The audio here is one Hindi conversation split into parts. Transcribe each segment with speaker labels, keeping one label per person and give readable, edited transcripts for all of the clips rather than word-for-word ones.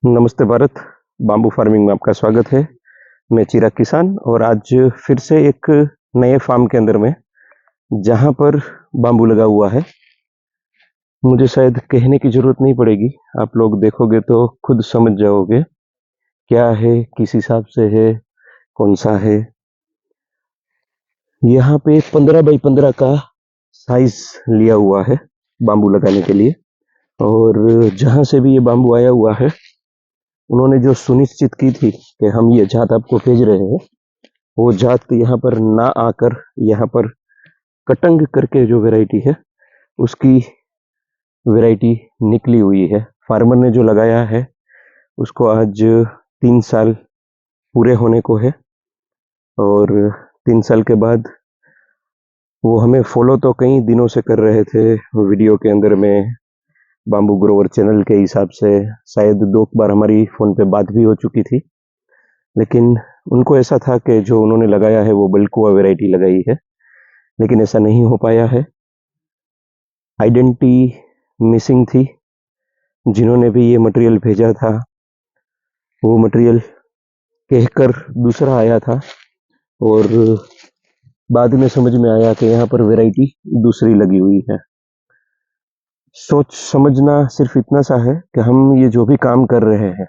Speaker 1: नमस्ते भारत, बाम्बू फार्मिंग में आपका स्वागत है। मैं चिराग किसान और आज फिर से एक नए फार्म के अंदर में जहाँ पर बाम्बू लगा हुआ है। मुझे शायद कहने की जरूरत नहीं पड़ेगी, आप लोग देखोगे तो खुद समझ जाओगे क्या है, किस हिसाब से है, कौन सा है। यहाँ पे 15 बाई 15 का साइज लिया हुआ है बाम्बू लगाने के लिए। और जहाँ से भी ये बाम्बू आया हुआ है उन्होंने जो सुनिश्चित की थी कि हम ये जात आपको भेज रहे हैं, वो जात यहाँ पर ना आकर यहाँ पर कटंग करके जो वैरायटी है उसकी वैरायटी निकली हुई है। फार्मर ने जो लगाया है उसको आज 3 साल पूरे होने को है और 3 साल के बाद वो हमें फॉलो तो कई दिनों से कर रहे थे वीडियो के अंदर में, बाम्बू ग्रोवर चैनल के हिसाब से शायद 2 बार हमारी फ़ोन पे बात भी हो चुकी थी। लेकिन उनको ऐसा था कि जो उन्होंने लगाया है वो बल्कुआ वैरायटी लगाई है, लेकिन ऐसा नहीं हो पाया है। आइडेंटिटी मिसिंग थी। जिन्होंने भी ये मटेरियल भेजा था वो मटेरियल कहकर दूसरा आया था और बाद में समझ में आया कि यहाँ पर वैरायटी दूसरी लगी हुई है। सोच समझना सिर्फ इतना सा है कि हम ये जो भी काम कर रहे हैं,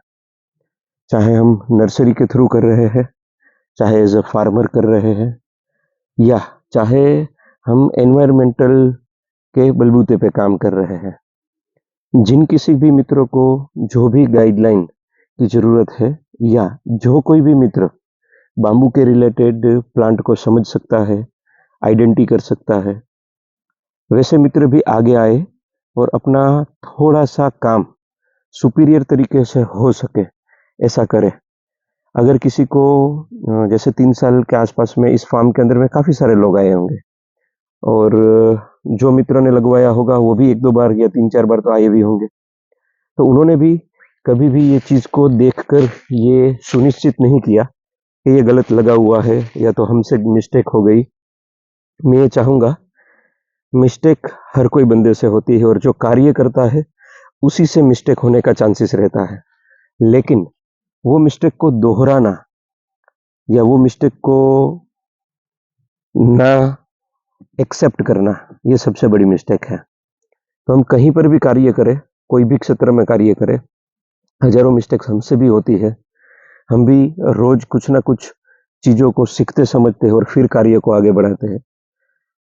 Speaker 1: चाहे हम नर्सरी के थ्रू कर रहे हैं, चाहे एज अ फार्मर कर रहे हैं, या चाहे हम एनवायरमेंटल के बलबूते पे काम कर रहे हैं, जिन किसी भी मित्रों को जो भी गाइडलाइन की ज़रूरत है या जो कोई भी मित्र बाम्बू के रिलेटेड प्लांट को समझ सकता है, आइडेंटिटी कर सकता है, वैसे मित्र भी आगे आए और अपना थोड़ा सा काम सुपीरियर तरीके से हो सके ऐसा करे। अगर किसी को जैसे 3 साल के आसपास में इस फार्म के अंदर में काफ़ी सारे लोग आए होंगे और जो मित्रों ने लगवाया होगा वो भी 1-2 बार या 3-4 बार तो आए भी होंगे। तो उन्होंने भी कभी भी ये चीज़ को देखकर ये सुनिश्चित नहीं किया कि ये गलत लगा हुआ है या तो हमसे मिस्टेक हो गई। मैं ये चाहूँगा, मिस्टेक हर कोई बंदे से होती है और जो कार्य करता है उसी से मिस्टेक होने का चांसेस रहता है, लेकिन वो मिस्टेक को दोहराना या वो मिस्टेक को ना एक्सेप्ट करना, ये सबसे बड़ी मिस्टेक है। तो हम कहीं पर भी कार्य करें, कोई भी क्षेत्र में कार्य करें, हजारों मिस्टेक्स हमसे भी होती है। हम भी रोज कुछ ना कुछ चीज़ों को सीखते समझते हैं और फिर कार्य को आगे बढ़ाते हैं।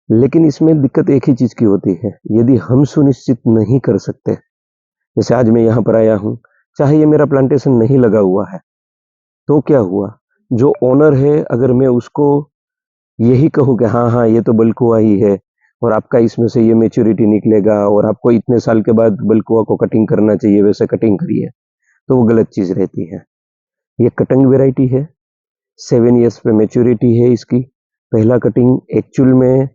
Speaker 1: लेकिन इसमें दिक्कत एक ही चीज़ की होती है, यदि हम सुनिश्चित नहीं कर सकते, जैसे आज मैं यहाँ पर आया हूँ, चाहे ये मेरा प्लांटेशन नहीं लगा हुआ है, तो क्या हुआ? जो ओनर है अगर मैं उसको यही कहूँ कि हाँ, हाँ, ये तो बल्कुआ ही है और आपका इसमें से ये मैच्योरिटी निकलेगा और आपको इतने साल के बाद बल्कुआ को कटिंग करना चाहिए, वैसे कटिंग करिए, तो वो गलत चीज़ रहती है। ये कटिंग वैरायटी है, 7 ईयर्स पे मैच्योरिटी है इसकी। पहला कटिंग एक्चुअल में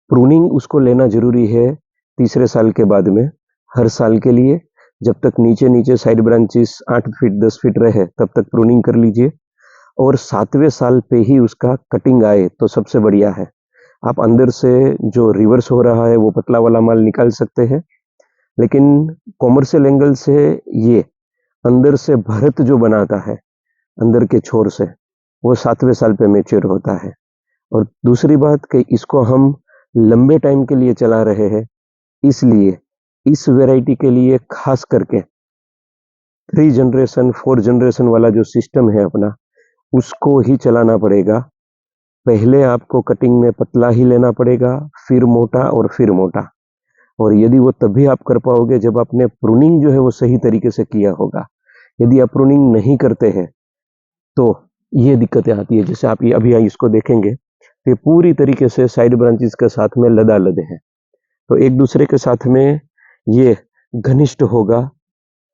Speaker 1: प्रूनिंग उसको लेना ज़रूरी है तीसरे साल के बाद में, हर साल के लिए। जब तक नीचे साइड ब्रांचेस 8 फीट 10 फीट रहे तब तक प्रूनिंग कर लीजिए और 7वें साल पे ही उसका कटिंग आए तो सबसे बढ़िया है। आप अंदर से जो रिवर्स हो रहा है वो पतला वाला माल निकाल सकते हैं, लेकिन कॉमर्शियल एंगल से ये अंदर से भरत जो बनाता है अंदर के छोर से, वो 7वें साल पे मैच्योर होता है। और दूसरी बात कि इसको हम लंबे टाइम के लिए चला रहे हैं, इसलिए इस वैरायटी के लिए खास करके 3 जनरेशन 4 जनरेशन वाला जो सिस्टम है अपना, उसको ही चलाना पड़ेगा। पहले आपको कटिंग में पतला ही लेना पड़ेगा, फिर मोटा और फिर मोटा। और यदि वो तभी आप कर पाओगे जब आपने प्रूनिंग जो है वो सही तरीके से किया होगा। यदि आप प्रूनिंग नहीं करते हैं तो ये दिक्कतें आती है। जैसे आप ये अभी इसको देखेंगे तो ये पूरी तरीके से साइड ब्रांचेस के साथ में लदा-लद है, तो एक दूसरे के साथ में ये घनिष्ठ होगा,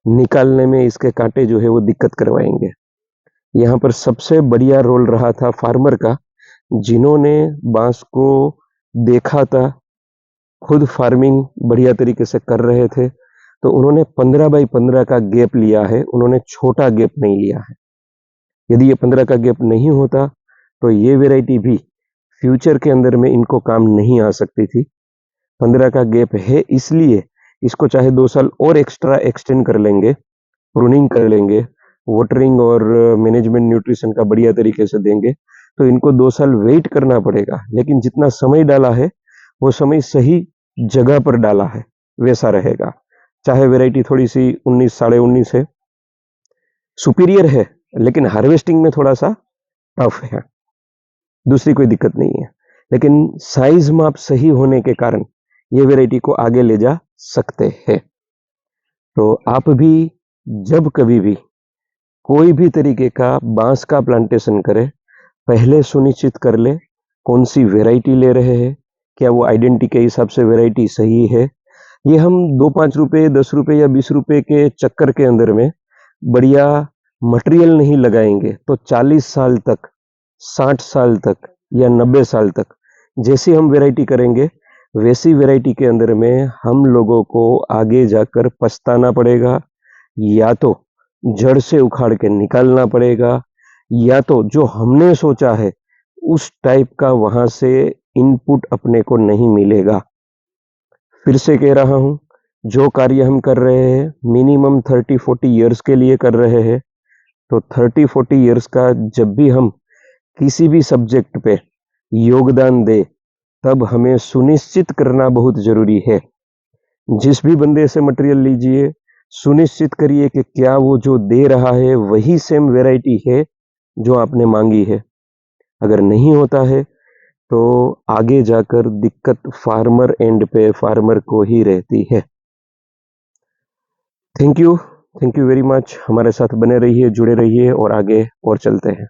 Speaker 1: निकालने में इसके कांटे जो है वो दिक्कत करवाएंगे। यहाँ पर सबसे बढ़िया रोल रहा था फार्मर का, जिन्होंने बांस को देखा था, खुद फार्मिंग बढ़िया तरीके से कर रहे थे, तो उन्होंने 15 बाई 15 का गैप लिया है, उन्होंने छोटा गैप नहीं लिया है। यदि ये 15 का गैप नहीं होता तो ये वैरायटी भी फ्यूचर के अंदर में इनको काम नहीं आ सकती थी। 15 का गैप है इसलिए इसको चाहे 2 साल और एक्स्ट्रा एक्सटेंड कर लेंगे, प्रूनिंग कर लेंगे, वाटरिंग और मैनेजमेंट न्यूट्रिशन का बढ़िया तरीके से देंगे तो इनको 2 साल वेट करना पड़ेगा, लेकिन जितना समय डाला है वो समय सही जगह पर डाला है वैसा रहेगा। चाहे वैरायटी थोड़ी सी 19 साढ़े 19 है, सुपीरियर है, लेकिन हार्वेस्टिंग में थोड़ा सा टफ है, दूसरी कोई दिक्कत नहीं है। लेकिन साइज माप सही होने के कारण ये वैरायटी को आगे ले जा सकते हैं। तो आप भी जब कभी भी कोई भी तरीके का बांस का प्लांटेशन करें, पहले सुनिश्चित कर ले कौन सी वैरायटी ले रहे हैं, क्या वो आइडेंटिटी के हिसाब से वैरायटी सही है। ये हम 2-5 रुपए 10 रुपए या 20 रुपए के चक्कर के अंदर में बढ़िया मटेरियल नहीं लगाएंगे तो 40 साल तक, 60 साल तक या 90 साल तक जैसी हम वैरायटी करेंगे वैसी वैरायटी के अंदर में हम लोगों को आगे जाकर पछताना पड़ेगा, या तो जड़ से उखाड़ के निकालना पड़ेगा, या तो जो हमने सोचा है उस टाइप का वहां से इनपुट अपने को नहीं मिलेगा। फिर से कह रहा हूं, जो कार्य हम कर रहे हैं मिनिमम 30-40 इयर्स के लिए कर रहे हैं, तो 30-40 इयर्स का जब भी हम किसी भी सब्जेक्ट पे योगदान दे तब हमें सुनिश्चित करना बहुत जरूरी है। जिस भी बंदे से मटेरियल लीजिए, सुनिश्चित करिए कि क्या वो जो दे रहा है वही सेम वैरायटी है जो आपने मांगी है। अगर नहीं होता है तो आगे जाकर दिक्कत फार्मर एंड पे फार्मर को ही रहती है। Thank you very much. हमारे साथ बने रहिए, जुड़े रहिए और आगे और चलते हैं।